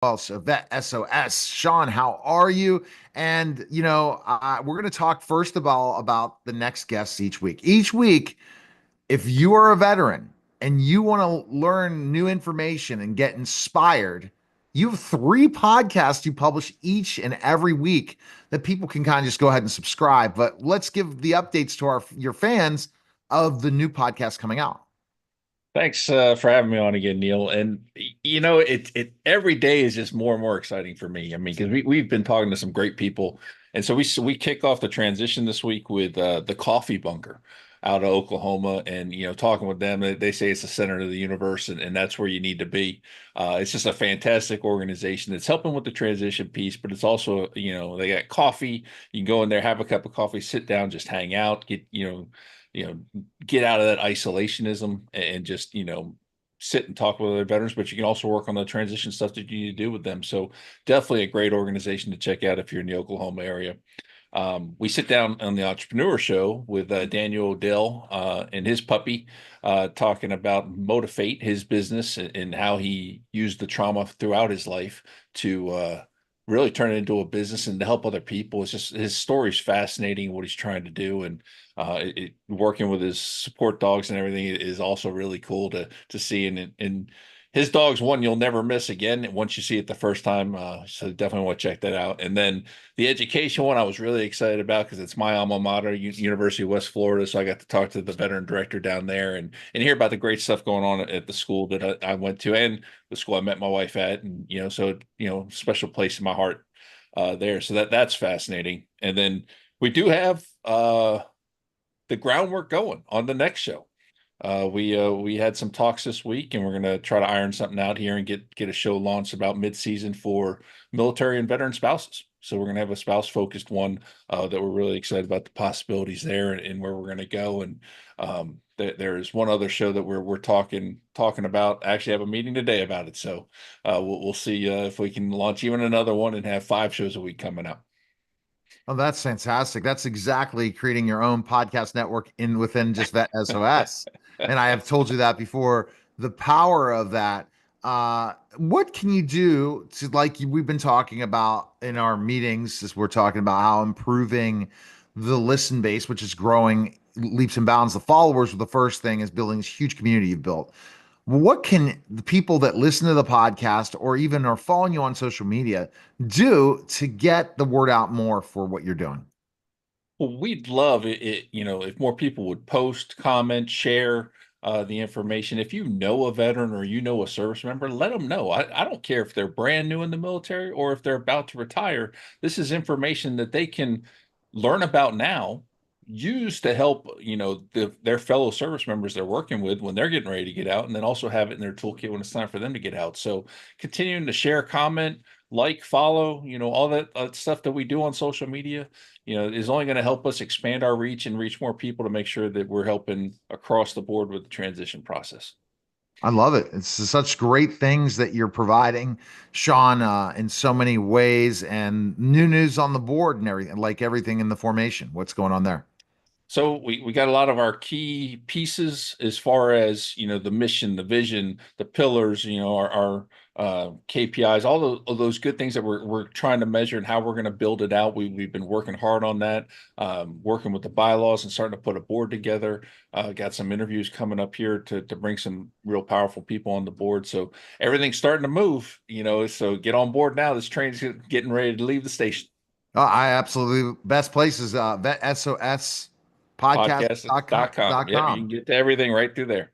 Also, Vet SOS. Sean, how are you? And we're going to talk first of all about the next guests each week. Each week, if you are a veteran and you want to learn new information and get inspired, you have three podcasts you publish each and every week that people can kind of just go ahead and subscribe. But let's give the updates to your fans of the new podcast coming out. Thanks for having me on again, Neil. And it every day is just more and more exciting for me. I mean, because we've been talking to some great people, and so we kick off the transition this week with the Coffee Bunker out of Oklahoma, and talking with them, they say it's the center of the universe, and that's where you need to be. It's just a fantastic organization that's helping with the transition piece, but it's also they got coffee. You can go in there, have a cup of coffee, sit down, just hang out, get you know, get out of that isolationism and just, sit and talk with other veterans, but you can also work on the transition stuff that you need to do with them. So definitely a great organization to check out if you're in the Oklahoma area. We sit down on the Entrepreneur Show with Daniel Odell and his puppy, talking about Motivate, his business, and how he used the trauma throughout his life to really turn it into a business and to help other people. It's just his story is fascinating, what he's trying to do, and working with his support dogs and everything is also really cool to see. And his dog's one you'll never miss again once you see it the first time. So definitely want to check that out. And then the education one I was really excited about because it's my alma mater, University of West Florida. So I got to talk to the veteran director down there and hear about the great stuff going on at the school that I went to and the school I met my wife at. And so special place in my heart there. So that's fascinating. And then we do have the groundwork going on the next show. We had some talks this week, and we're going to try to iron something out here and get a show launched about mid-season for military and veteran spouses. So we're going to have a spouse-focused one that we're really excited about the possibilities there and where we're going to go. And there's one other show that we're talking about. I actually have a meeting today about it. So we'll see if we can launch even another one and have 5 shows a week coming up. Oh, that's fantastic. That's exactly creating your own podcast network in within just Vet SOS. And I have told you that before. The power of that. What can you do to, like we've been talking about in our meetings, as we're talking about how improving the listen base, which is growing leaps and bounds. The followers were the first thing is building this huge community you've built. What can the people that listen to the podcast or even are following you on social media do to get the word out more for what you're doing? Well, we'd love it, if more people would post, comment, share the information. If you know a veteran or you know a service member, let them know. I don't care if they're brand new in the military or if they're about to retire. This is information that they can learn about now, use to help, their fellow service members they're working with when they're getting ready to get out, and then also have it in their toolkit when it's time for them to get out. So continuing to share, comment, like, follow, all that stuff that we do on social media is only going to help us expand our reach and reach more people to make sure that we're helping across the board with the transition process. I love it. It's such great things that you're providing, Sean, in so many ways, and new news on the board and everything, like everything in the formation. What's going on there? So we got a lot of our key pieces as far as the mission, the vision, the pillars, our KPIs, all those good things that we're trying to measure and how we're going to build it out. We've been working hard on that, working with the bylaws and starting to put a board together. Got some interviews coming up here to bring some real powerful people on the board. So everything's starting to move. So get on board now. This train's getting ready to leave the station. I absolutely best place is Vet SOS podcast.com. Podcast.com. Yep, you can get to everything right through there.